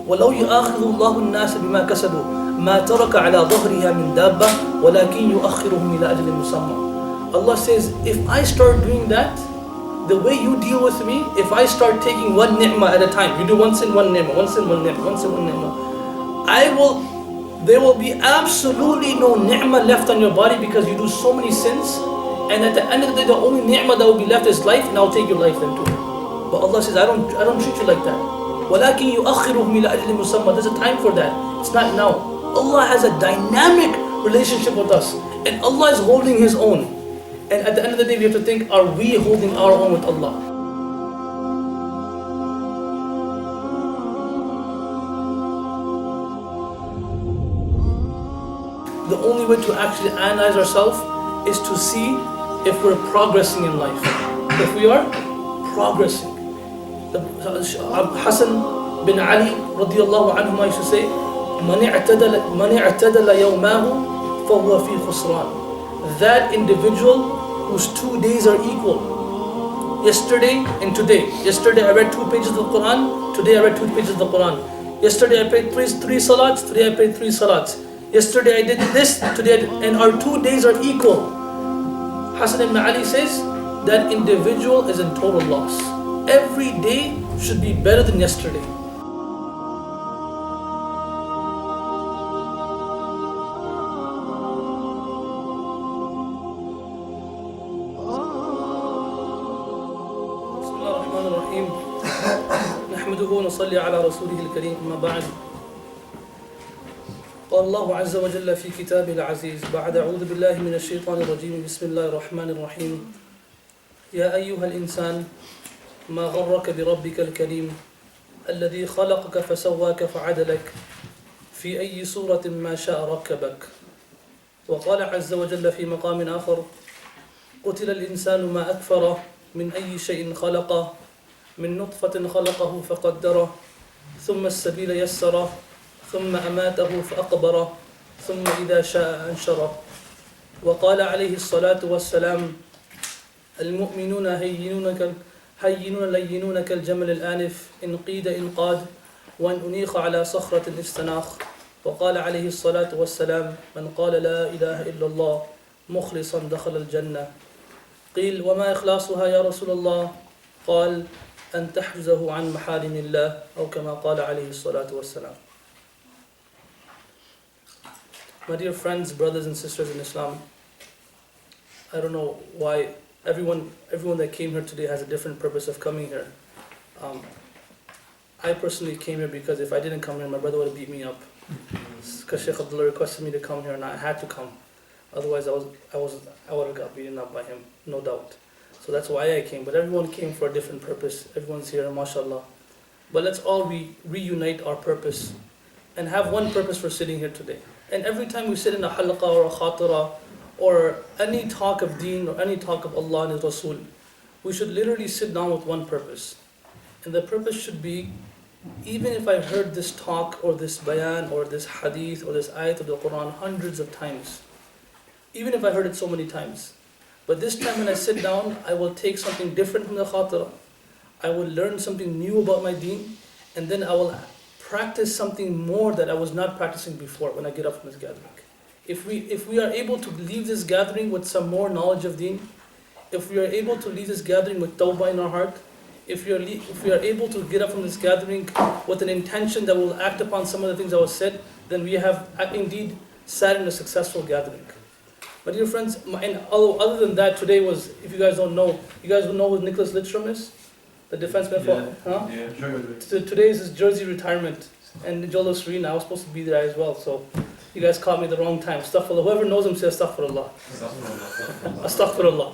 وَلَوْ يُؤَاخِذُ اللَّهُ النَّاسَ بِمَا كَسَبُوا مَا تَرَكَ عَلَى ظَهْرِهَا مِنْ دَابَّةٍ وَلَكِنْ يُؤَخِّرُهُمْ إِلَى أَجْلٍ مُسَمًّى. Allah says, if I start doing that, the way you deal with me, if I start taking one ni'mah at a time, you do one sin, one ni'mah, one sin, one ni'mah, one sin, one ni'mah, there will be absolutely no ni'mah left on your body because you do so many sins, and at the end of the day, the only ni'mah that will be left is life, and I'll take your life then too. But Allah says, I don't treat you like that. وَلَكِنْ يُؤَخِّرُهُمْ إِلَى أَجْلٍ مُسَمًّى. There's a time for that. It's not now. Allah has a dynamic relationship with us, and Allah is holding His own. And at the end of the day, we have to think, are we holding our own with Allah? The only way to actually analyze ourselves is to see if we're progressing in life. If we are progressing. Hassan bin Ali radiallahu anhu used to say, مَنِ اعْتَدَلَ يَوْمَاهُ فَهُوَ فِي خُسْرَانٍ. That individual whose 2 days are equal, yesterday and today. Yesterday I read 2 pages of the Quran, today I read 2 pages of the Quran. Yesterday I prayed three salats, today I prayed 3 salats. Yesterday I did this, today I did, and our 2 days are equal. Hassan ibn Ali says, that individual is in total loss. Every day should be better than yesterday. نحمده ونصلي على رسوله الكريم أما بعد. قال الله عز وجل في كتابه العزيز بعد أعوذ بالله من الشيطان الرجيم بسم الله الرحمن الرحيم يا أيها الإنسان ما غرك بربك الكريم الذي خلقك فسواك فعدلك في أي صورة ما شاء ركبك. وقال عز وجل في مقام آخر قتل الإنسان ما أكفره من أي شيء خلقه من نطفة خلقه فقدره ثم السبيل يسره ثم أماته فأقبره ثم إذا شاء أنشره. وقال عليه الصلاة والسلام المؤمنون هينون لينون كالجمل الآنف إن قيد إن قاد وإن أنيخ على صخرة استناخ. وقال عليه الصلاة والسلام من قال لا إله إلا الله مخلصا دخل الجنة. قيل وما إخلاصها يا رسول الله؟ قال أن تحجزه عن محارم الله أو كما قال عليه الصلاة والسلام. My dear friends, brothers and sisters in Islam, I don't know why everyone that came here today has a different purpose of coming here. I personally came here because if I didn't come here, my brother would have beat me up. Because Shaykh Abdullah requested me to come here and I had to come. Otherwise I would have got beaten up by him, no doubt. So that's why I came. But everyone came for a different purpose. Everyone's here, mashallah. But let's all reunite our purpose and have one purpose for sitting here today. And every time we sit in a halqa or a khatira or any talk of deen or any talk of Allah and His Rasul, we should literally sit down with one purpose. And the purpose should be, even if I heard this talk or this bayan or this hadith or this ayat of the Quran hundreds of times, even if I heard it so many times, but this time when I sit down, I will take something different from the khatira. I will learn something new about my deen, and then I will practice something more that I was not practicing before when I get up from this gathering. If we are able to leave this gathering with some more knowledge of deen, if we are able to leave this gathering with tawbah in our heart, if we are able to get up from this gathering with an intention that will act upon some of the things that was said, then we have indeed sat in a successful gathering. But dear friends, and other than that, today was, if you guys don't know, you guys know who Nicholas Lidstrom is? The defenseman for, huh? Yeah, sure. Today is his jersey retirement, and Jolo Serena, I was supposed to be there as well, so you guys caught me at the wrong time. Astaghfirullah. Whoever knows him, say astaghfirullah. Astaghfirullah.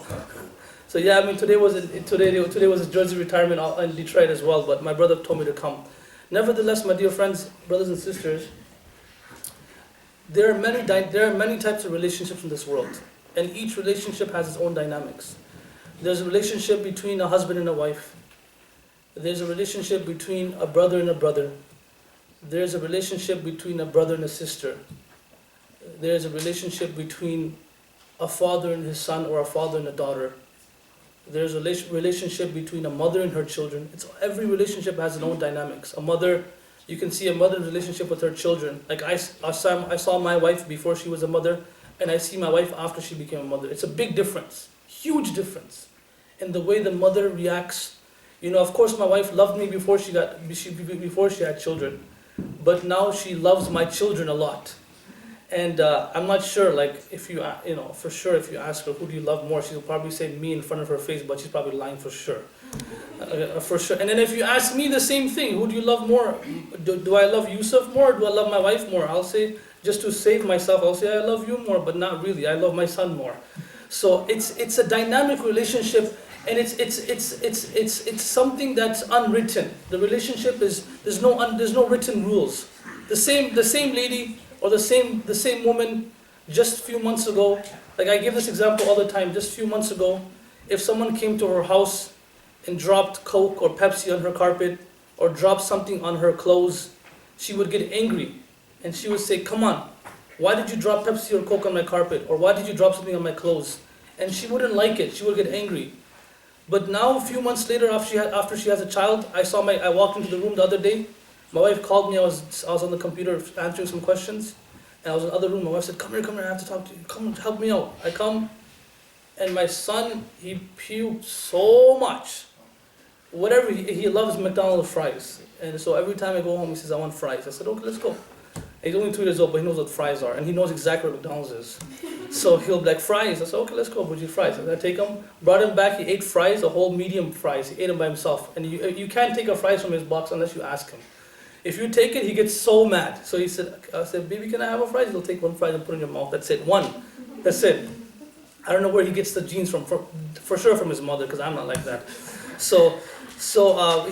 So yeah, I mean today was his jersey retirement in Detroit as well, but my brother told me to come. Nevertheless, my dear friends, brothers and sisters, there are many types of relationships in this world, and each relationship has its own dynamics. There's a relationship between a husband and a wife. There's a relationship between a brother and a brother. There's a relationship between a brother and a sister. There's a relationship between a father and his son or a father and a daughter. There's a relationship between a mother and her children. Every relationship has its own dynamics. A mother You can see a mother's relationship with her children. Like I saw my wife before she was a mother, and I see my wife after she became a mother. It's a big difference, huge difference, in the way the mother reacts. You know, of course, my wife loved me before she had children, but now she loves my children a lot. And I'm not sure, like, if you know, for sure, if you ask her who do you love more, she'll probably say me in front of her face, but she's probably lying for sure. For sure. And then if you ask me the same thing, who do you love more? Do I love Yusuf more, or do I love my wife more? I'll say, just to save myself, I'll say I love you more, but not really. I love my son more. So it's a dynamic relationship, and it's something that's unwritten. The relationship is there's no written rules. The same lady or the same woman just a few months ago, like I give this example all the time. Just a few months ago, if someone came to her house and dropped Coke or Pepsi on her carpet, or dropped something on her clothes, she would get angry. And she would say, come on, why did you drop Pepsi or Coke on my carpet? Or why did you drop something on my clothes? And she wouldn't like it, she would get angry. But now, a few months later, after she has a child, I walked into the room the other day, my wife called me, I was on the computer answering some questions, and I was in the other room. My wife said, come here, I have to talk to you, come help me out. I come, and my son, he puked so much. Whatever, he loves McDonald's fries. And so every time I go home, he says, I want fries. I said, okay, let's go. And he's only 2 years old, but he knows what fries are. And he knows exactly what McDonald's is. So he'll be like, fries. I said, okay, let's go, Buji, fries. And I take him, brought him back, he ate fries, a whole medium fries. He ate them by himself. And you can't take a fries from his box unless you ask him. If you take it, he gets so mad. So I said, baby, can I have a fries? He'll take one fries and put it in your mouth. That's it, one. That's it. I don't know where he gets the genes from, for sure from his mother, because I'm not like that. So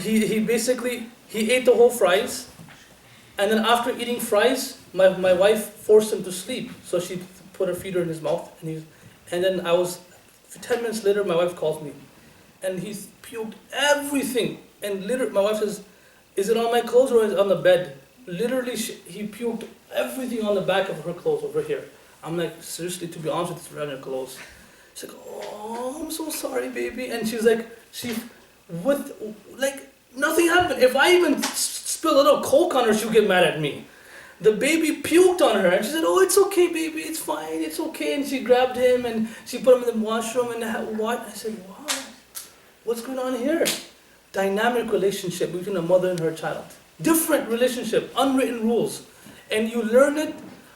he basically ate the whole fries, and then after eating fries, my wife forced him to sleep. So she put her feeder in his mouth, and then 10 minutes later, my wife calls me, and he's puked everything. And literally, my wife says, is it on my clothes or is it on the bed? Literally, he puked everything on the back of her clothes over here. I'm like, seriously, to be honest with you, it's on your clothes. She's like, oh, I'm so sorry, baby. And she's like, nothing happened. If I even spill a little Coke on her, she'll get mad at me. The baby puked on her, and she said, oh, it's okay, baby, it's fine, it's okay. And she grabbed him, and she put him in the washroom, and what? I said, wow, what's going on here? Dynamic relationship between a mother and her child. Different relationship, unwritten rules. And you learn it.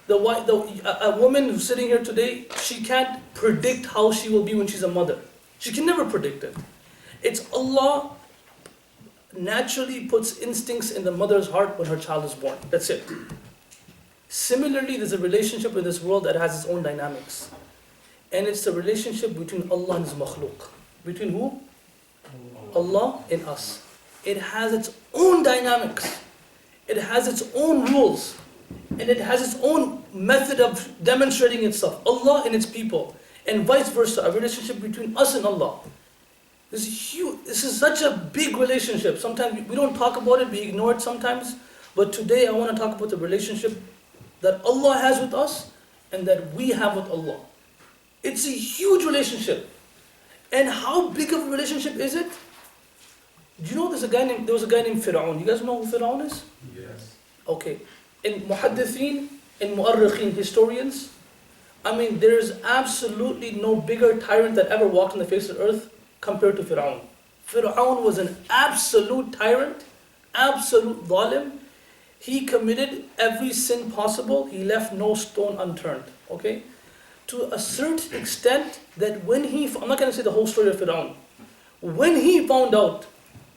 A woman who's sitting here today, she can't predict how she will be when she's a mother. She can never predict it. It's Allah naturally puts instincts in the mother's heart when her child is born. That's it. Similarly, there's a relationship in this world that has its own dynamics. And it's the relationship between Allah and His makhluk. Between who? Allah and us. It has its own dynamics. It has its own rules. And it has its own method of demonstrating itself. Allah and its people. And vice versa, a relationship between us and Allah. This is huge. This is such a big relationship. Sometimes we don't talk about it, we ignore it sometimes. But today I want to talk about the relationship that Allah has with us and that we have with Allah. It's a huge relationship. And how big of a relationship is it? Do you know there was a guy named Firaoun? You guys know who Firaoun is? Yes. Okay. In muhaddithin, in mu'arrikhin, historians, there is absolutely no bigger tyrant that ever walked on the face of the earth compared to Firaoun. Firaoun was an absolute tyrant, absolute zalim. He committed every sin possible. He left no stone unturned. Okay? To a certain extent that I'm not going to say the whole story of Firaoun. When he found out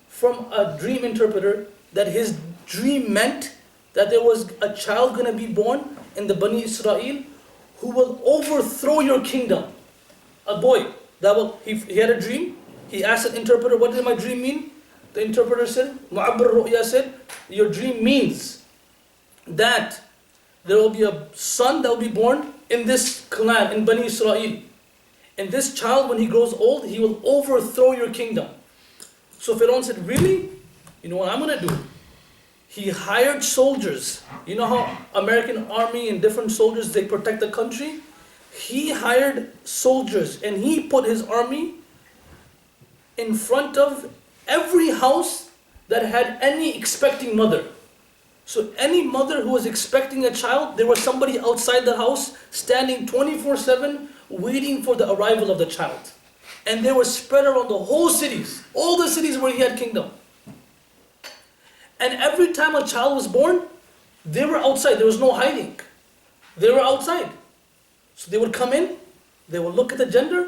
from a dream interpreter that his dream meant that there was a child going to be born in the Bani Israel who will overthrow your kingdom. A boy. He had a dream. He asked an interpreter, what did my dream mean? The interpreter said, Mu'abbir Ru'ya said, your dream means that there will be a son that will be born in this clan, in Bani Israel. And this child, when he grows old, he will overthrow your kingdom. So Firaun said, really? You know what I'm going to do? He hired soldiers. You know how American army and different soldiers, they protect the country? He hired soldiers and he put his army in front of every house that had any expecting mother. So any mother who was expecting a child, there was somebody outside the house standing 24/7 waiting for the arrival of the child. And they were spread around the whole cities, all the cities where he had kingdom. And every time a child was born, they were outside. There was no hiding. They were outside. So they would come in, they would look at the gender.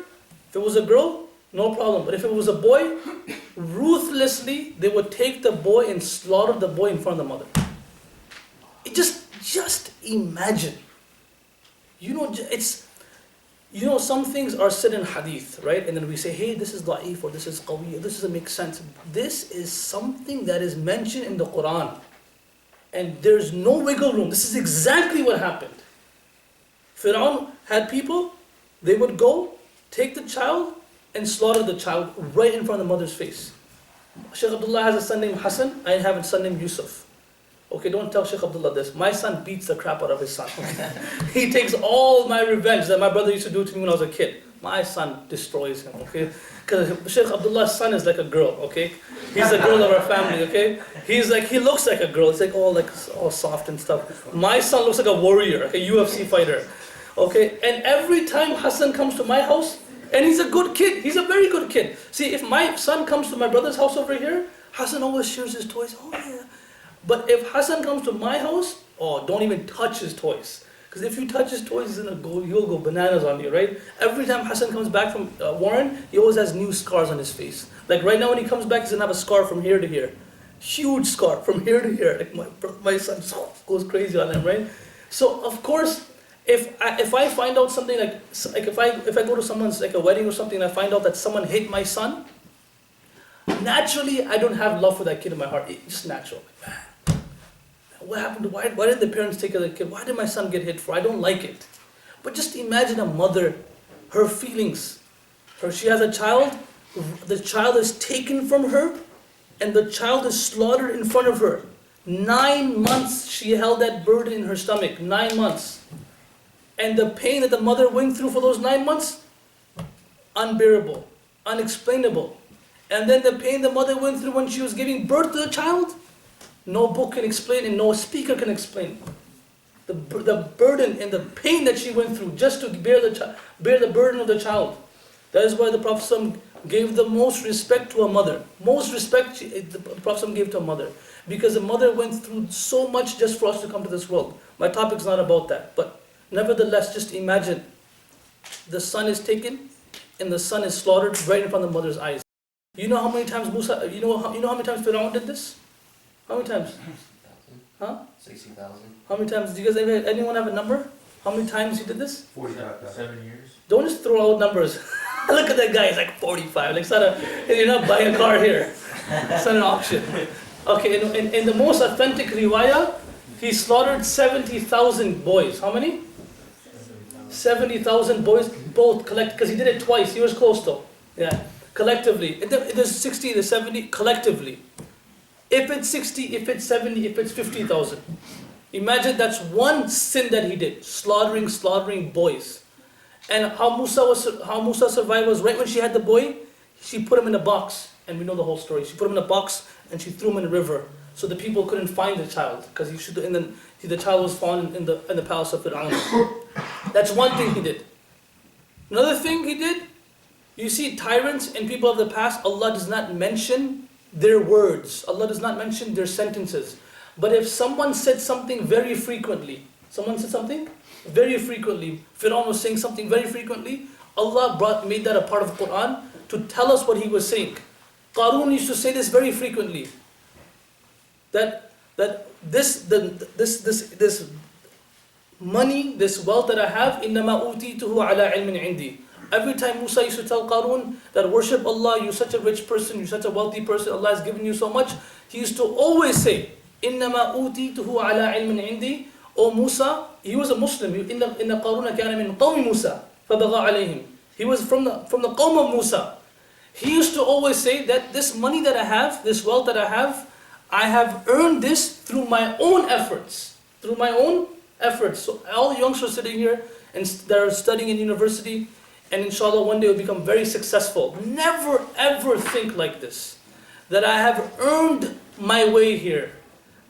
If it was a girl, no problem. But if it was a boy, ruthlessly, they would take the boy and slaughter the boy in front of the mother. Just imagine. Some things are said in hadith, right? And then we say, hey, this is da'if, or this is qawi, or this doesn't make sense. This is something that is mentioned in the Quran. And there's no wiggle room. This is exactly what happened. Firaoun had people, they would go, take the child, and slaughter the child right in front of the mother's face. Shaykh Abdullah has a son named Hassan, I have a son named Yusuf. Okay, don't tell Shaykh Abdullah this. My son beats the crap out of his son. He takes all my revenge that my brother used to do to me when I was a kid. My son destroys him, okay? Because Shaykh Abdullah's son is like a girl, okay? He's the girl of our family, okay? He looks like a girl. He's like all soft and stuff. My son looks like a warrior, like a UFC fighter, okay? And every time Hassan comes to my house, and he's a good kid. He's a very good kid. See, if my son comes to my brother's house over here, Hassan always shares his toys. Oh yeah. But if Hassan comes to my house, don't even touch his toys. Because if you touch his toys, he'll go bananas on you, right? Every time Hassan comes back from Warren, he always has new scars on his face. Like right now when he comes back, he's going to have a scar from here to here. Huge scar from here to here. Like my son goes crazy on him, right? So of course, if I find out something like if I go to someone's like a wedding or something and I find out that someone hit my son, naturally I don't have love for that kid in my heart. It's just natural. What happened? Why did the parents take care of the kid? Why did my son get hit for? I don't like it. But just imagine a mother, her feelings. She has a child, the child is taken from her, and the child is slaughtered in front of her. 9 months she held that burden in her stomach, 9 months. And the pain that the mother went through for those 9 months, unbearable, unexplainable. And then the pain the mother went through when she was giving birth to the child, no book can explain and no speaker can explain. The burden and the pain that she went through just to bear the burden of the child. That is why the Prophet gave the most respect to a mother. Most respect the Prophet gave to a mother. Because the mother went through so much just for us to come to this world. My topic is not about that. But nevertheless, just imagine. The son is taken and the son is slaughtered right in front of the mother's eyes. You know how many times you know how many times Firaoun did this? How many times? 60,000. Huh? 60,000. How many times? Do you guys anyone have a number? How many times he did this? 7 years. Don't just throw out numbers. Look at that guy, he's like 45. Like you're not buying a car here. It's not an auction. Okay, in the most authentic riwayah, he slaughtered 70,000 boys. How many? 70,000 boys, both collect, because he did it twice. He was close though. Yeah, collectively. There's 60, there's 70, collectively. If it's 60, if it's 70, if it's 50,000. Imagine that's one sin that he did, slaughtering boys. And how Musa survived was right when she had the boy, she put him in a box, and we know the whole story. She put him in a box and she threw him in a river, so the people couldn't find the child because the child was found in the palace of Firaoun. That's one thing he did. Another thing he did, you see tyrants and people of the past, Allah does not mention their words. Allah does not mention their sentences. But if someone said something very frequently, Firaun was saying something very frequently, Allah made that a part of the Quran to tell us what he was saying. Qarun used to say this very frequently. That this money, this wealth that I have, إِنَّمَا أُوتِيتُهُ عَلَىٰ عِلْمٍ عِنْدِي. Every time Musa used to tell Qarun that worship Allah, you're such a rich person, you're such a wealthy person, Allah has given you so much, he used to always say, إِنَّمَا أُوتِيتُهُ عَلَىٰ عِلْمٍ عِنْدِي. O Musa, he was a Muslim. إِنَّ قَارُونَ كَانَ مِنْ قَوْمِ مُوسَى فَبَغَى عَلَيْهِمْ. He was from the qawm of Musa. He used to always say that this money that I have, this wealth that I have earned this through my own efforts. So all the youngsters sitting here and that are studying in university, and inshallah one day will become very successful. Never ever think like this. That I have earned my way here.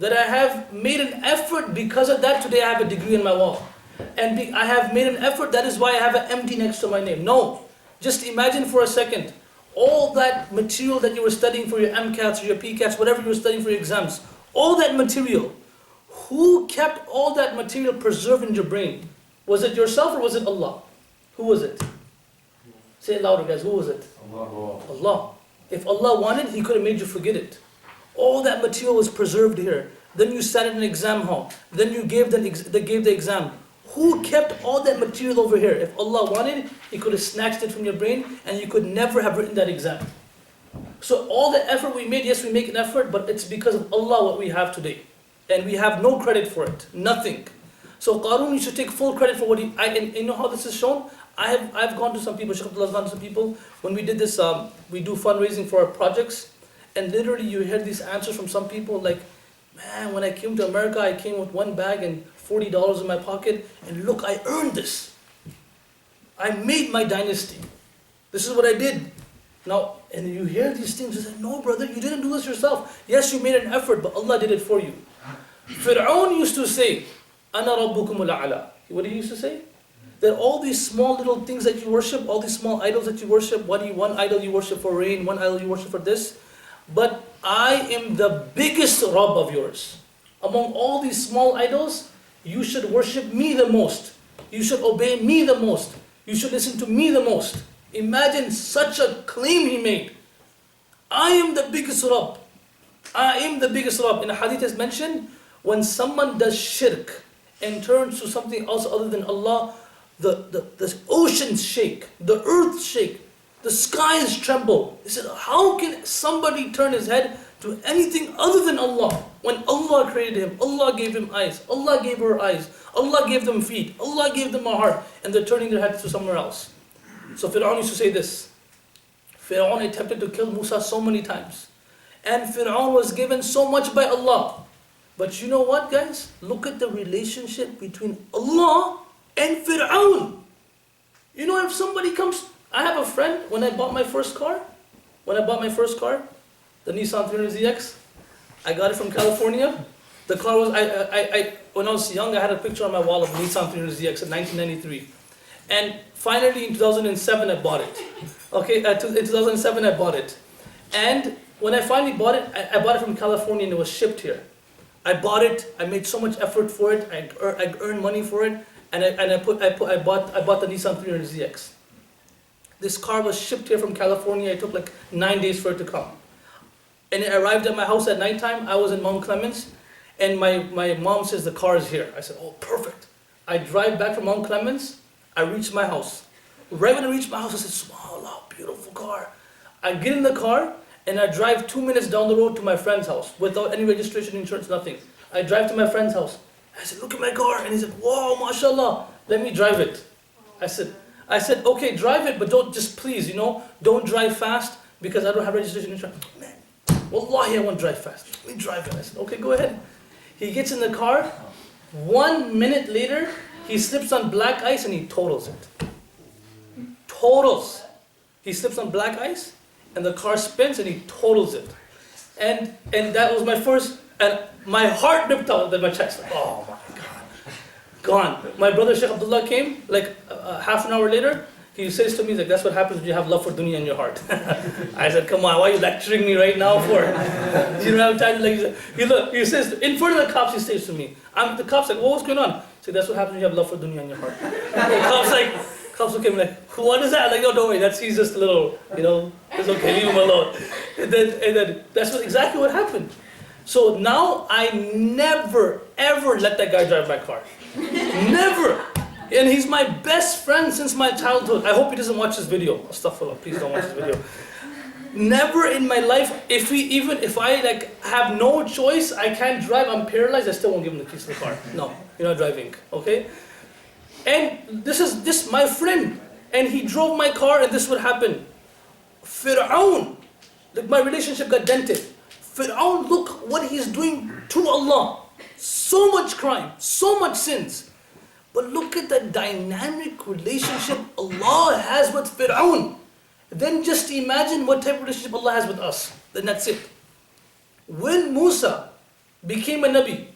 that I have made an effort because of that. Today I have a degree in my wall. And I have made an effort, that is why I have an MD next to my name. No. Just imagine for a second, all that material that you were studying for your MCATs or your PCATs, whatever you were studying for your exams, all that material, who kept all that material preserved in your brain? Was it yourself or was it Allah? Who was it? Say it louder, guys. Who was it? Allah. Allah. If Allah wanted, He could have made you forget it. All that material was preserved here. Then you sat in an exam hall. Then you gave the exam. Who kept all that material over here? If Allah wanted, He could have snatched it from your brain and you could never have written that exam. So all the effort we made, yes, we make an effort, but it's because of Allah what we have today. And we have no credit for it. Nothing. So Qarun used to take full credit for what and you know how this is shown? I've gone to some people, Shaykh Abdullah has gone to some people, when we did this, we do fundraising for our projects, and literally you hear these answers from some people like, man, when I came to America, I came with one bag and $40 in my pocket, and look, I earned this. I made my dynasty. This is what I did. Now, and you hear these things, you say, no brother, you didn't do this yourself. Yes, you made an effort, but Allah did it for you. Firaoun used to say, Ana rabbukumul a'la. What did he used to say? That all these small little things that you worship, all these small idols that you worship, one idol you worship for rain, one idol you worship for this, but I am the biggest Rabb of yours. Among all these small idols, you should worship me the most. You should obey me the most. You should listen to me the most. Imagine such a claim he made. I am the biggest Rabb. I am the biggest Rabb. In a hadith is mentioned, when someone does shirk and turns to something else other than Allah, the oceans shake, the earth shake, the skies tremble. He said, how can somebody turn his head to anything other than Allah? When Allah created him, Allah gave him eyes, Allah gave her eyes, Allah gave them feet, Allah gave them a heart, and they're turning their heads to somewhere else. So Firaoun used to say this. Firaoun attempted to kill Musa so many times. And Firaoun was given so much by Allah. But you know what, guys? Look at the relationship between Allah and Firaoun. You know, if somebody comes, I have a friend, when I bought my first car, the Nissan 300ZX, I got it from California. The car was, when I was young, I had a picture on my wall of a Nissan 300ZX in 1993. And finally in 2007 I bought it. Okay, in 2007 I bought it. And when I finally bought it, I bought it from California and it was shipped here. I bought it, I made so much effort for it, I earned money for it, and I bought the Nissan 300ZX. This car was shipped here from California. It took like 9 days for it to come. And it arrived at my house at nighttime. I was in Mount Clemens, and my mom says the car is here. I said, oh, perfect. I drive back from Mount Clemens. I reach my house. Right when I reached my house, I said, subhanAllah, beautiful car. I get in the car, and I drive 2 minutes down the road to my friend's house without any registration, insurance, nothing. I drive to my friend's house. I said, look at my car. And he said, wow, mashallah, let me drive it. I said, okay, drive it, but don't just please, don't drive fast because I don't have registration, insurance. Man, wallahi, I won't drive fast. Let me drive it. I said, okay, go ahead. He gets in the car. 1 minute later, he slips on black ice and he totals it. Totals. He slips on black ice and the car spins and he totals it. And that was my first, and my heart ripped out of my chest. Like, oh my God. Gone. My brother Shaykh Abdullah came, like half an hour later, he says to me, like, that's what happens when you have love for dunya in your heart. I said, come on, why are you lecturing me right now for? You don't have time to, like, he says, in front of the cops, he says to me, the cop's like, what's going on? So that's what happens when you have love for dunya in your heart. The cops look at me like, what is that? Like, no, don't worry, he's just a little, it's okay, leave him alone. And then that's exactly what happened. So now I never, ever let that guy drive my car. Never. And he's my best friend since my childhood. I hope he doesn't watch this video. Astaghfirullah, please don't watch this video. Never in my life, if I have no choice, I can't drive, I'm paralyzed, I still won't give him the keys to the car. No, you're not driving, okay? And this my friend, and he drove my car, and this would happen. Firaoun, my relationship got dented. Firaoun, look what he's doing to Allah. So much crime, so much sins. But look at the dynamic relationship Allah has with Firaoun. Then just imagine what type of relationship Allah has with us. Then that's it. When Musa became a Nabi.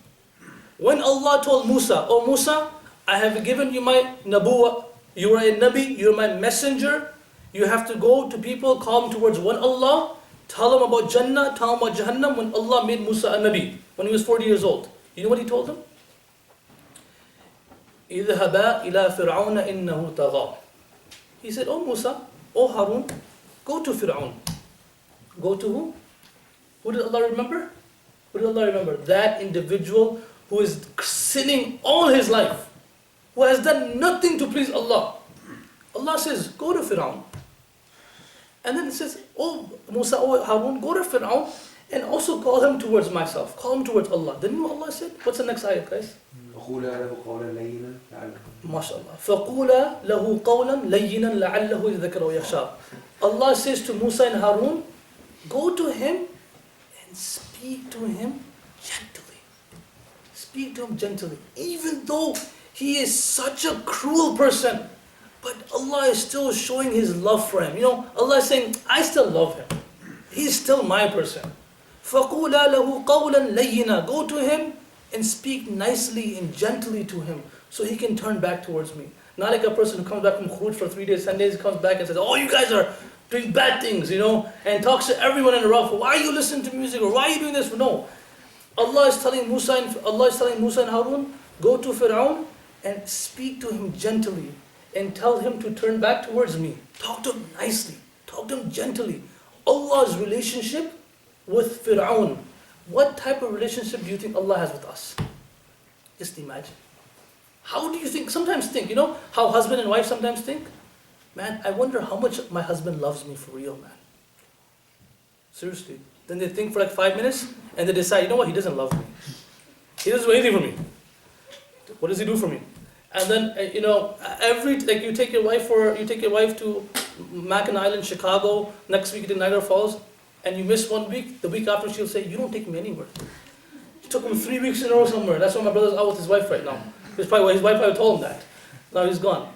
When Allah told Musa, "Oh Musa, I have given you my nabuwa, you are a Nabi, you are my messenger, you have to go to people, call them towards one Allah, tell them about Jannah, tell them about Jahannam." When Allah made Musa a Nabi, when he was 40 years old, you know what he told him? اذهبا إلى فرعون إنه طغى. He said, "Oh Musa, oh Harun, go to Firaoun." Go to who? Who did Allah remember? Who did Allah remember? That individual who is sinning all his life, who has done nothing to please Allah. Allah says, "Go to Firaoun." And then it says, "Oh Musa, oh Harun, go to Firaoun and also call him towards myself, call him towards Allah." Then you know what Allah said? What's the next ayat, guys? MashaAllah. فَقُولَا لَهُ قَوْلًا لَيِّنًا لَعَلَّهُ يَذَّكَّرُ وَيَخْشَىٰ. Allah says to Musa and Harun, go to him and speak to him gently. Speak to him gently. Even though he is such a cruel person, but Allah is still showing His love for him. You know, Allah is saying, I still love him. He's still my person. فَقُولَا لَهُ قَوْلًا لَيِّنًا. Go to him and speak nicely and gently to him so he can turn back towards me. Not like a person who comes back from Khuruj for 3 days, 10 days, comes back and says, "Oh, you guys are doing bad things," you know, and talks to everyone in a row. "Why are you listening to music?" or "Why are you doing this?" No. Allah is telling Musa and Harun, go to Firaoun and speak to him gently and tell him to turn back towards me. Talk to him nicely. Talk to him gently. Allah's relationship with Firaoun. What type of relationship do you think Allah has with us? Just imagine. How do you think? Sometimes think, you know how husband and wife sometimes think? Man, I wonder how much my husband loves me for real, man. Seriously. Then they think for like 5 minutes and they decide, you know what, he doesn't love me. He doesn't do anything for me. What does he do for me? And then, you know, you take your wife to Mackinac Island, Chicago, next week to Niagara Falls, and you miss 1 week, the week after she'll say, "You don't take me anywhere." It took him 3 weeks in a row somewhere. That's why my brother's out with his wife right now. His wife probably told him that. Now he's gone.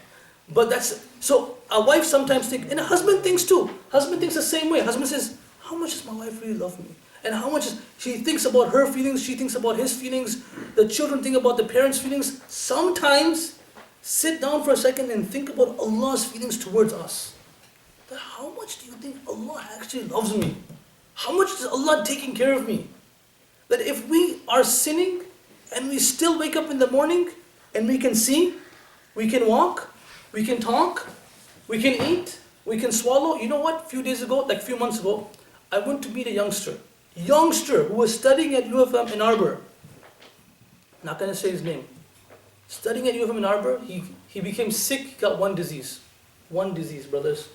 But so a wife sometimes thinks, and a husband thinks too. Husband thinks the same way. Husband says, "How much does my wife really love me?" And how much she thinks about her feelings, she thinks about his feelings, the children think about the parents' feelings. Sometimes sit down for a second and think about Allah's feelings towards us. That how much do you think Allah actually loves me? How much is Allah taking care of me? That if we are sinning and we still wake up in the morning and we can see, we can walk, we can talk, we can eat, we can swallow. You know what? A few months ago, I went to meet a youngster who was studying at UFM in Arbor. Not going to say his name. Studying at UFM in Arbor, he became sick, he got one disease. One disease, brothers.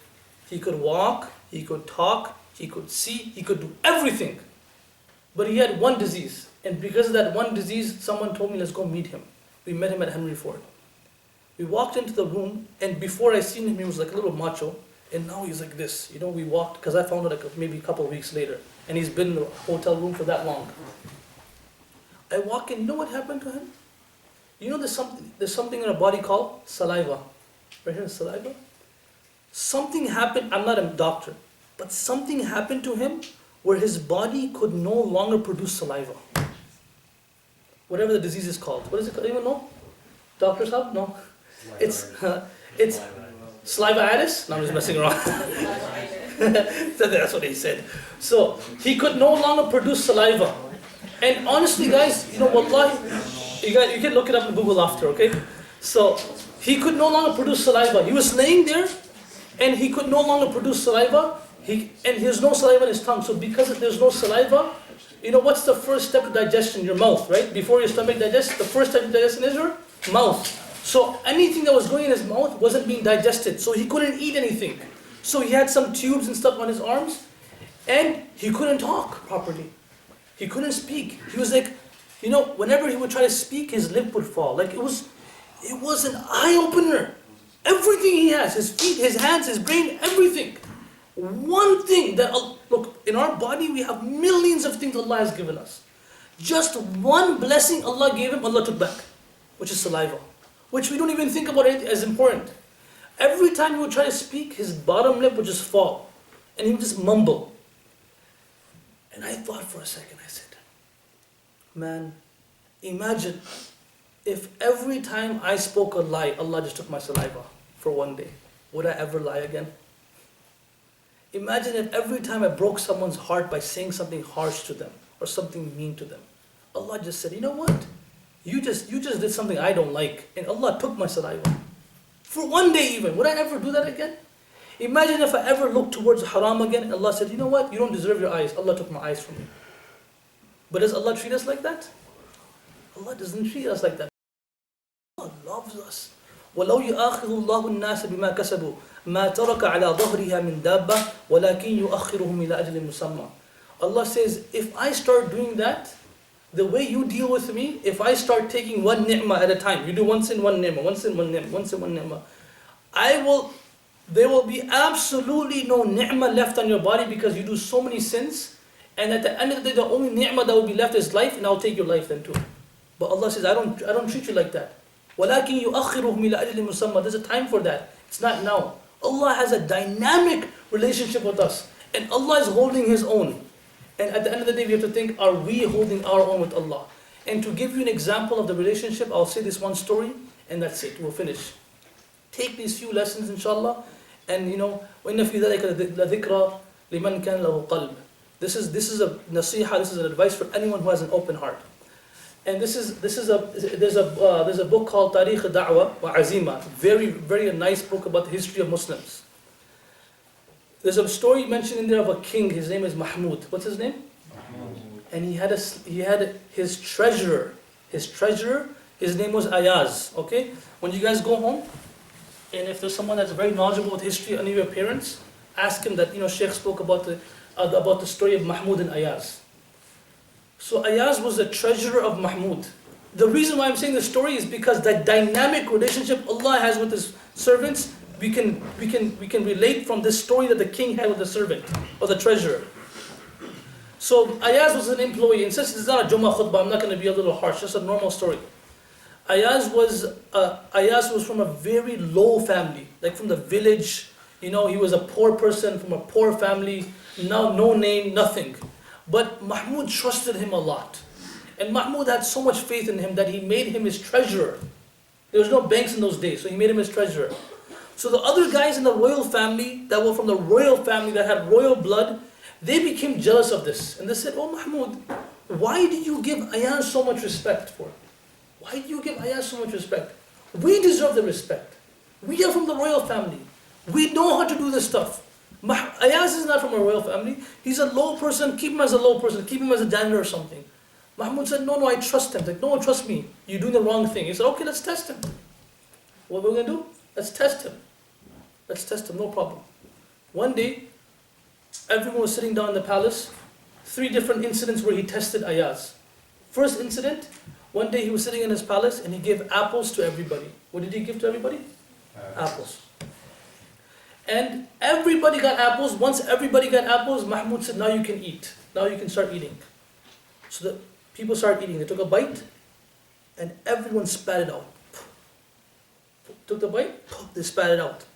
He could walk, he could talk, he could see, he could do everything. But he had one disease. And because of that one disease, someone told me, let's go meet him. We met him at Henry Ford. We walked into the room, and before I seen him, he was like a little macho. And now he's like this. You know, we walked, because I found out maybe a couple of weeks later. And he's been in the hotel room for that long. I walk in, you know what happened to him? You know there's something in our body called saliva. Right here, saliva. Something happened, I'm not a doctor, but something happened to him where his body could no longer produce saliva. Whatever the disease is called. What is it called? Anyone know? Doctors have? No. It's saliva-itis? No, I'm just messing around. That's what he said. So, he could no longer produce saliva. And honestly guys, you know, wallahi, you can look it up in Google after, okay? So, he could no longer produce saliva. He was laying there, and he could no longer produce saliva, and there's no saliva in his tongue. So because there's no saliva, you know what's the first step of digestion? Your mouth, right? Before your stomach digests, the first step of digestion is your mouth. So anything that was going in his mouth wasn't being digested, so he couldn't eat anything. So he had some tubes and stuff on his arms, and he couldn't talk properly. He couldn't speak. He was like, you know, whenever he would try to speak, his lip would fall. Like it was an eye-opener. Everything he has, his feet, his hands, his brain, everything. One thing that, look, in our body we have millions of things Allah has given us. Just one blessing Allah gave him, Allah took back, which is saliva, which we don't even think about it as important. Every time he would try to speak, his bottom lip would just fall, and he would just mumble. And I thought for a second, I said, Man, imagine if every time I spoke a lie, Allah just took my saliva for one day. Would I ever lie again? Imagine if every time I broke someone's heart by saying something harsh to them or something mean to them, Allah just said, you know what? You just did something I don't like, and Allah took my saliva. For one day even. Would I ever do that again? Imagine if I ever looked towards haram again, and Allah said, you know what? You don't deserve your eyes. Allah took my eyes from you. But does Allah treat us like that? Allah doesn't treat us like that. Allah loves us. وَلَوْ يُؤَاخِذُ اللَّهُ النَّاسَ بِمَا كَسَبُوا مَا تَرَكَ عَلَى ظَهْرِهَا مِنْ دَابَّةٍ وَلَكِنْ يُؤَخِّرُهُمْ إِلَى أَجْلٍ مُسَمًّى. Allah says, if I start doing that, the way you deal with me, if I start taking one ni'mah at a time, you do one sin, one ni'mah, one sin, one ni'mah, one sin, one ni'mah, there will be absolutely no ni'mah left on your body because you do so many sins, and at the end of the day, the only ni'mah that will be left is life, and I'll take your life then too. But Allah says, I don't treat you like that. وَلَكِنْ يُؤَخِّرُهُمْ إِلَى أَجْلٍ مُسَمًّى. There's a time for that. It's not now. Allah has a dynamic relationship with us, and Allah is holding His own. And at the end of the day, we have to think, are we holding our own with Allah? And to give you an example of the relationship, I'll say this one story, and that's it. We'll finish. Take these few lessons, inshallah, and وَإِنَّ فِي ذَلِكَ لَذِكْرَى لِمَنْ كَانَ لَهُ قَلْبٌ. This is a nasiha, this is an advice for anyone who has an open heart. And there's a book called Tarikh Da'wah wa Azima, very, very nice book about the history of Muslims. There's a story mentioned in there of a king. His name is Mahmud. What's his name? Mahmud. And he had his treasurer. His name was Ayaz. Okay. When you guys go home, and if there's someone that's very knowledgeable with history, any of your parents, ask him that Shaykh spoke about the story of Mahmud and Ayaz. So Ayaz was the treasurer of Mahmud. The reason why I'm saying this story is because that dynamic relationship Allah has with His servants, we can relate from this story that the king had with the servant or the treasurer. So Ayaz was an employee, and since it's not a Jummah khutbah, I'm not going to be a little harsh, just a normal story. Ayaz was from a very low family, like from the village. He was a poor person from a poor family, no name, nothing. But Mahmud trusted him a lot. And Mahmud had so much faith in him that he made him his treasurer. There was no banks in those days, so he made him his treasurer. So the other guys in the royal family, that were from the royal family, that had royal blood, they became jealous of this. And they said, oh Mahmud, why do you give Ayaz so much respect for? Why do you give Ayaz so much respect? We deserve the respect. We are from the royal family. We know how to do this stuff. Ayaz is not from a royal family. He's a low person. Keep him as a low person. Keep him as a janitor or something. Mahmud said, no, I trust him. Like, no, trust me. You're doing the wrong thing. He said, okay, let's test him. What we're going to do? Let's test him. No problem. One day, everyone was sitting down in the palace. 3 different incidents where he tested Ayaz. First incident, one day he was sitting in his palace and he gave apples to everybody. What did he give to everybody? Apples. And everybody got apples. Once everybody got apples, Mahmud said, now you can eat. Now you can start eating. So the people started eating. They took a bite and everyone spat it out. Took the bite, they spat it out.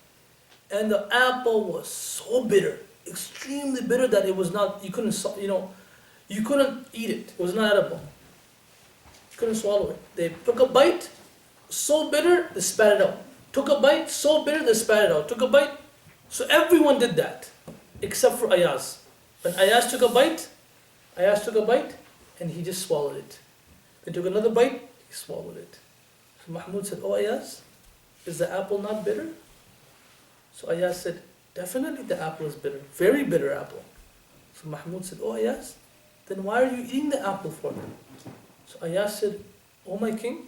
And the apple was so bitter, extremely bitter that it was not, you couldn't eat it. It was not edible. You couldn't swallow it. They took a bite, so bitter, they spat it out. Took a bite, so bitter, they spat it out. Took a bite. So everyone did that, except for Ayaz. When Ayaz took a bite, and he just swallowed it. They took another bite, he swallowed it. So Mahmud said, oh Ayaz, is the apple not bitter? So Ayaz said, definitely the apple is bitter, very bitter apple. So Mahmud said, oh Ayaz, then why are you eating the apple for? So Ayaz said, oh my king,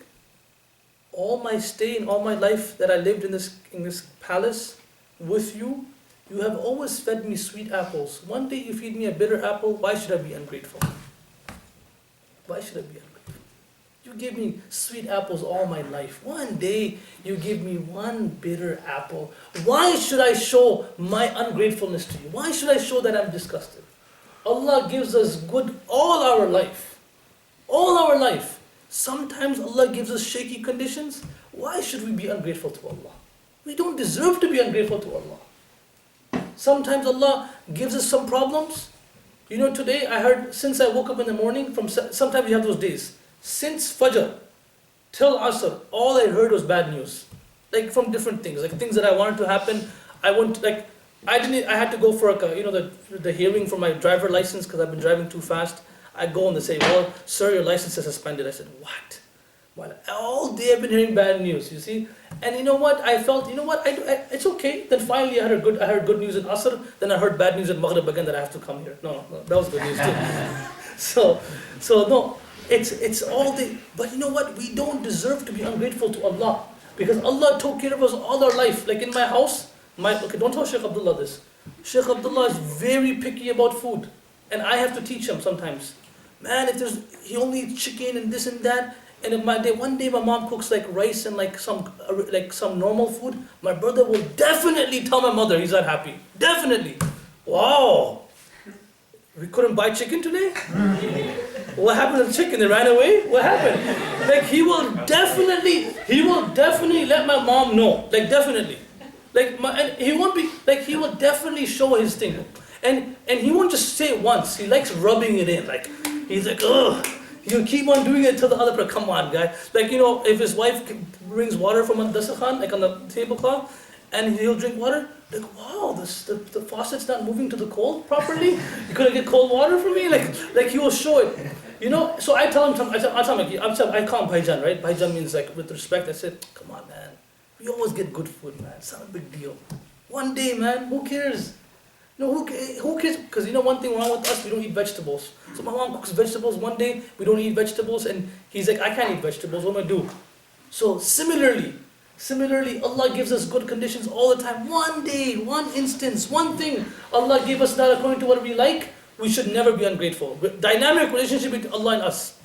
all my stay and all my life that I lived in this palace with you, you have always fed me sweet apples. One day you feed me a bitter apple, why should I be ungrateful? Why should I be ungrateful? You gave me sweet apples all my life. One day you give me one bitter apple. Why should I show my ungratefulness to you? Why should I show that I'm disgusted? Allah gives us good all our life. All our life. Sometimes Allah gives us shaky conditions. Why should we be ungrateful to Allah? We don't deserve to be ungrateful to Allah. Sometimes Allah gives us some problems. You know, today I heard, since I woke up in the morning, sometimes you have those days, since Fajr till Asr, all I heard was bad news. Like from different things, like things that I wanted to happen. I had to go for the hearing for my driver license because I've been driving too fast. I go and they say, well, sir, your license is suspended. I said, what? Well, all day I've been hearing bad news, you see. And you know what? I felt, it's okay. Then finally I heard good news in Asr. Then I heard bad news in Maghrib again that I have to come here. No, that was good news too. so no, it's all day. But you know what? We don't deserve to be ungrateful to Allah because Allah took care of us all our life. Like in my house, don't tell Shaykh Abdullah this. Shaykh Abdullah is very picky about food, and I have to teach him sometimes. Man, he only eats chicken and this and that. And if one day my mom cooks like rice and like some normal food, my brother will definitely tell my mother he's not happy. Definitely. Wow. We couldn't buy chicken today? What happened to the chicken? They ran away? What happened? Like he will definitely let my mom know. Like definitely. And he won't be like he will definitely show his thing. And he won't just say it once. He likes rubbing it in. Like he's like, ugh. He'll keep on doing it till the other person, come on, guy. Like, if his wife brings water from on dasakhan, like on the tablecloth, and he'll drink water, like, wow, the faucet's not moving to the cold properly? You couldn't get cold water for me? Like he will show it. So I tell him, I call him Bhaijan, right? Bhaijan means like, with respect, I said, come on, man. We always get good food, man. It's not a big deal. One day, man, who cares? Who cares? Because one thing wrong with us, we don't eat vegetables. So my mom cooks vegetables one day, we don't eat vegetables, and he's like, I can't eat vegetables, what am I do? So similarly, Allah gives us good conditions all the time. One day, one instance, one thing, Allah gave us that according to what we like, we should never be ungrateful. Dynamic relationship between Allah and us.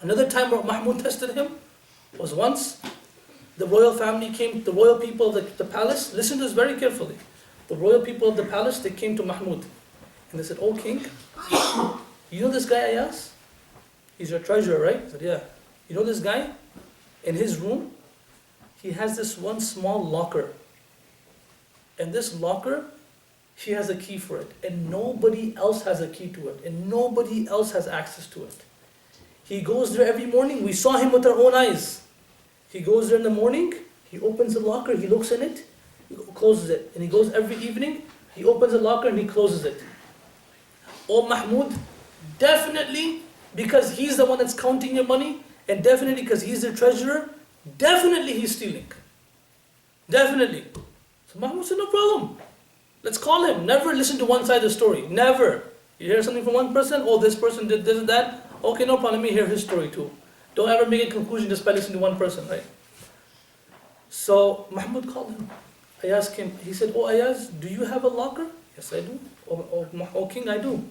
Another time where Mahmud tested him was once, the royal family came, the royal people of the palace, listen to this very carefully. The royal people of the palace, they came to Mahmud. And they said, oh king, you know this guy Ayaz? He's your treasurer, right? He said, yeah. You know this guy? In his room, he has this one small locker. And this locker, he has a key for it. And nobody else has a key to it. And nobody else has access to it. He goes there every morning. We saw him with our own eyes. He goes there in the morning, he opens the locker, he looks in it, he closes it. And he goes every evening, he opens the locker and he closes it. Oh Mahmud, definitely because he's the one that's counting your money, and definitely because he's the treasurer, definitely he's stealing. Definitely. So Mahmud said, no problem. Let's call him. Never listen to one side of the story. Never. You hear something from one person, oh this person did this and that, okay, no problem, let me hear his story too. Don't ever make a conclusion just by listening to one person, right? So Mahmud called him. I asked him, he said, oh Ayaz, do you have a locker? Yes, I do. Oh king, I do.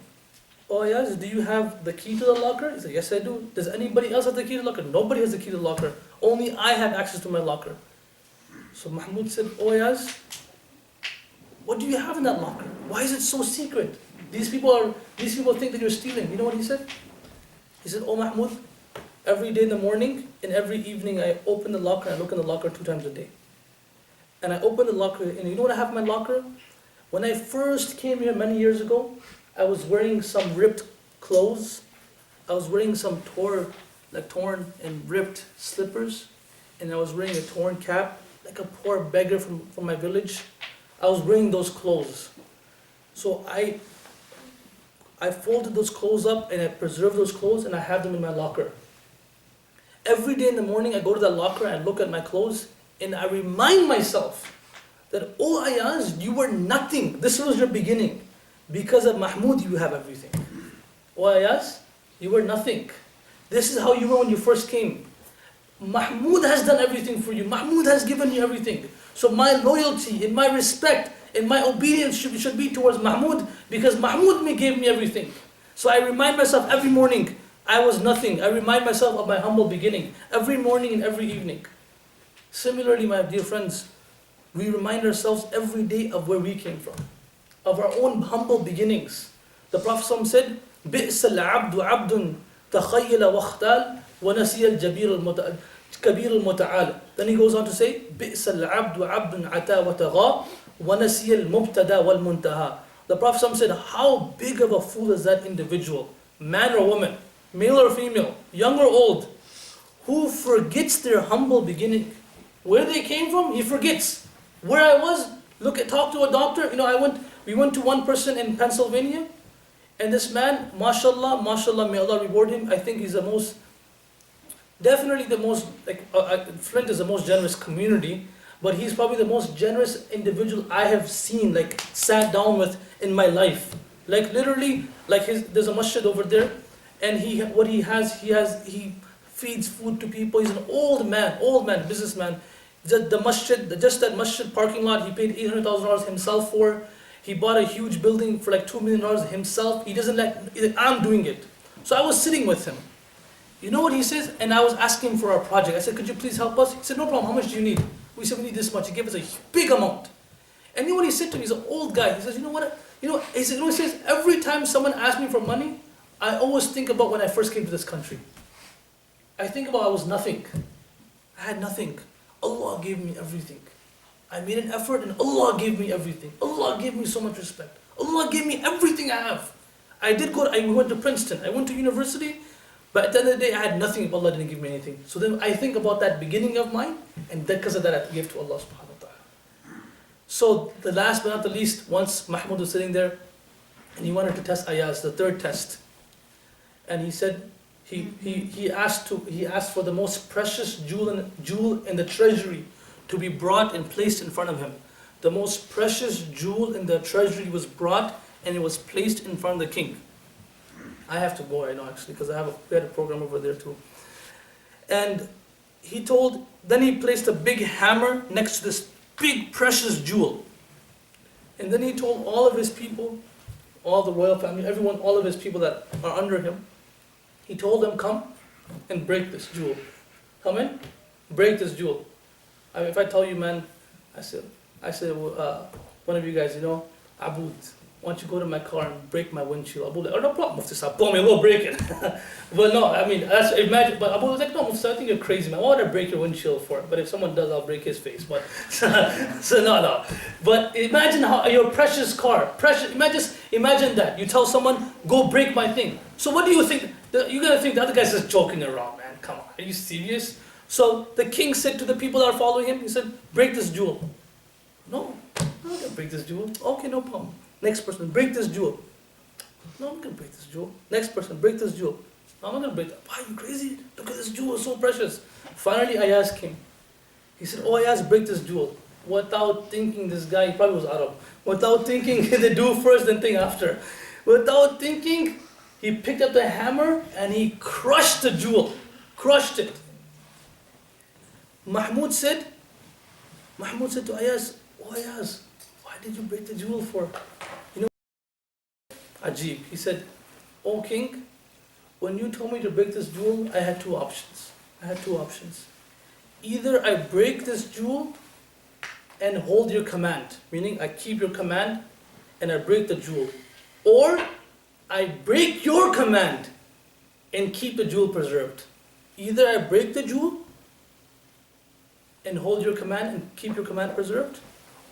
Oh Ayaz, do you have the key to the locker? He said, yes, I do. Does anybody else have the key to the locker? Nobody has the key to the locker. Only I have access to my locker. So Mahmud said, oh Ayaz, what do you have in that locker? Why is it so secret? These people think that you're stealing. You know what he said? He said, oh Mahmud, every day in the morning and every evening I open the locker and I look in the locker 2 times a day. And I open the locker, and you know what I have in my locker? When I first came here many years ago, I was wearing some ripped clothes. I was wearing some torn and ripped slippers. And I was wearing a torn cap, like a poor beggar from my village. I was wearing those clothes. So I folded those clothes up and I preserved those clothes and I have them in my locker. Every day in the morning I go to that locker and I look at my clothes and I remind myself that, oh Ayaz, you were nothing. This was your beginning. Because of Mahmud, you have everything. Oh Ayaz, you were nothing. This is how you were when you first came. Mahmud has done everything for you. Mahmud has given you everything. So my loyalty and my respect and my obedience should be towards Mahmud because Mahmud gave me everything. So I remind myself every morning, I was nothing. I remind myself of my humble beginning every morning and every evening. Similarly, my dear friends, we remind ourselves every day of where we came from, of our own humble beginnings. The Prophet said, بِئْسَ الْعَبْدُ عَبْدٌ تَخَيَّلَ وَاخْتَالَ وَنَسِيَ الْكَبِيرُ الْمُتَعَالِ. Then he goes on to say, بِئْسَ الْعَبْدُ عَبْدٌ عَتَى وَتَغَى وَنَسِيَ الْمُبْتَدَى وَالْمُنْتَهَى. The Prophet ﷺ said, how big of a fool is that individual, man or woman, male or female, young or old, who forgets their humble beginning. Where they came from, he forgets. Where I was, talk to a doctor. We went to one person in Pennsylvania, and this man, mashallah, may Allah reward him. I think he's definitely the most, Flint is the most generous community, but he's probably the most generous individual I have seen, sat down with in my life. Literally, there's a masjid over there, and he feeds food to people. He's an old man, businessman. Just that masjid parking lot, he paid $800,000 himself for. He bought a huge building for $2 million himself. He's like, I'm doing it. So I was sitting with him. You know what he says? And I was asking him for our project. I said, could you please help us? He said, no problem. How much do you need? We said, we need this much. He gave us a big amount. And you know what he said to me? He's an old guy. He says, he says, every time someone asks me for money, I always think about when I first came to this country. I think about I was nothing. I had nothing. Allah gave me everything. I made an effort and Allah gave me everything. Allah gave me so much respect. Allah gave me everything I have. We went to Princeton. I went to university, but at the end of the day, I had nothing if Allah didn't give me anything. So then I think about that beginning of mine, and because of that, I gave to Allah subhanahu wa ta'ala. So the last but not the least, once Mahmoud was sitting there, and he wanted to test Ayaz, the third test. And he said, he asked for the most precious jewel in the treasury to be brought and placed in front of him. The most precious jewel in the treasury was brought and it was placed in front of the king. I have to go right now actually because we had a program over there too. And then he placed a big hammer next to this big precious jewel. And then he told all of his people, all the royal family, everyone, all of his people that are under him, he told them, come and break this jewel. Come in, break this jewel. If I tell you, man, I said, one of you guys, Abud, why don't you go to my car and break my windshield? Abu was like, oh, no problem, Mufti Sahib, me, we'll break it. But no, imagine, but Abu was like, no, Mufti Sahib, I think you're crazy, man. Why would I break your windshield for? But if someone does, I'll break his face. But so no. But imagine how your precious car, imagine that. You tell someone, go break my thing. So what do you think? You're going to think the other guy's just joking around, man. Come on, are you serious? So the king said to the people that are following him, he said, break this jewel. No, I'm not going to break this jewel. Okay, no problem. Next person, break this jewel. No, I'm not going to break this jewel. Next person, break this jewel. No, I'm not going to break that. Why are you crazy? Look at this jewel, it's so precious. Finally, Ayaz came. He said, oh, Ayaz, break this jewel. Without thinking, this guy, he probably was Arab. Without thinking, they do first, then think after. Without thinking, he picked up the hammer and he crushed the jewel. Crushed it. Mahmoud said to Ayaz, oh Ayaz, why did you break the jewel for? Ajib. He said, oh king, when you told me to break this jewel, I had two options. Either I break this jewel and hold your command, meaning I keep your command and I break the jewel. Or I break your command and keep the jewel preserved. Either I break the jewel and hold your command and keep your command preserved,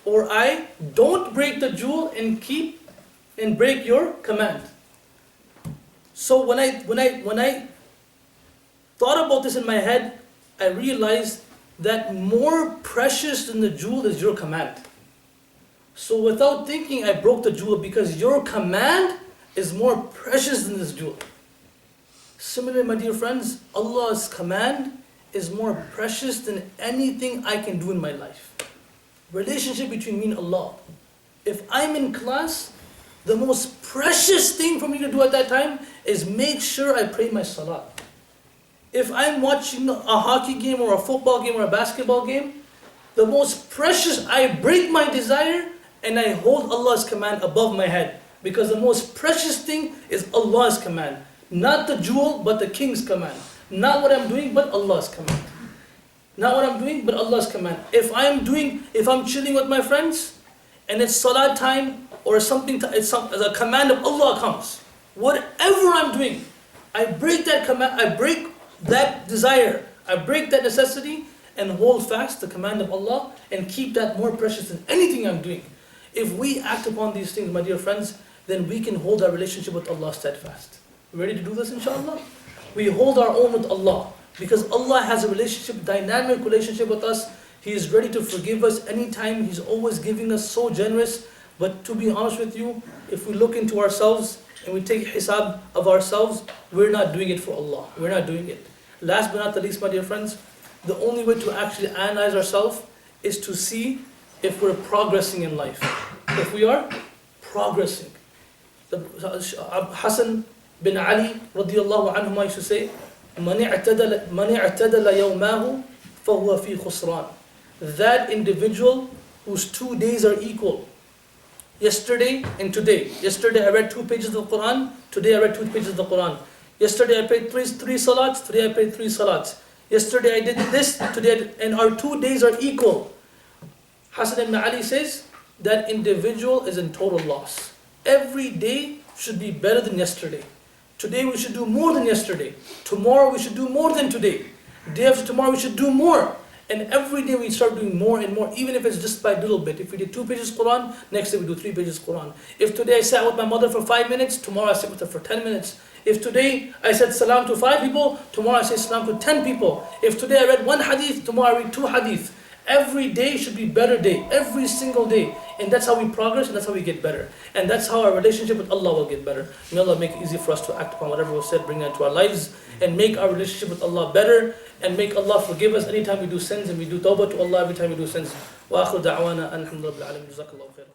or I don't break the jewel and break your command. So when I thought about this in my head, I realized that more precious than the jewel is your command. So without thinking, I broke the jewel because your command is more precious than this jewel. Similarly, my dear friends, Allah's command is more precious than anything I can do in my life. Relationship between me and Allah. If I'm in class, the most precious thing for me to do at that time is make sure I pray my salah. If I'm watching a hockey game or a football game or a basketball game, the most precious, I break my desire and I hold Allah's command above my head. Because the most precious thing is Allah's command. Not the jewel, but the king's command. Not what I'm doing, but Allah's command. Not what I'm doing, but Allah's command. If I'm chilling with my friends, and it's salah time, or something, a command of Allah comes. Whatever I'm doing, I break that command, I break that desire, I break that necessity, and hold fast the command of Allah, and keep that more precious than anything I'm doing. If we act upon these things, my dear friends, then we can hold our relationship with Allah steadfast. Ready to do this, inshallah? We hold our own with Allah, because Allah has a relationship, dynamic relationship with us. He is ready to forgive us anytime. He's always giving us, so generous. But to be honest with you, if we look into ourselves and we take hisab of ourselves, we're not doing it for Allah. We're not doing it. Last but not the least, my dear friends, the only way to actually analyze ourselves is to see if we're progressing in life. If we are progressing. Hassan bin Ali radiallahu anhu used to say, "Man i'tadala yawmahu fahuwa fi khusran." That individual whose 2 days are equal, yesterday and today. Yesterday I read 2 pages of the Quran, today I read 2 pages of the Quran. Yesterday I prayed three salats, today I prayed 3 salats. Yesterday I did this, today I did, and our 2 days are equal. Hassan ibn Ali says, that individual is in total loss. Every day should be better than yesterday. Today we should do more than yesterday. Tomorrow we should do more than today. Day after tomorrow we should do more. And every day we start doing more and more, even if it's just by a little bit. If we did 2 pages Quran, next day we do 3 pages Quran. If today I sat with my mother for 5 minutes, tomorrow I sit with her for 10 minutes. If today I said salam to 5 people, tomorrow I say salam to 10 people. If today I read 1 hadith, tomorrow I read 2 hadith. Every day should be better day, every single day. And that's how we progress, and that's how we get better. And that's how our relationship with Allah will get better. May Allah make it easy for us to act upon whatever was said, bring that into our lives, and make our relationship with Allah better, and make Allah forgive us anytime we do sins, and we do tawbah to Allah every time we do sins. Wa akhiru da'wana alhamdulillahi rabbil alamin. Jazakallahu khairan.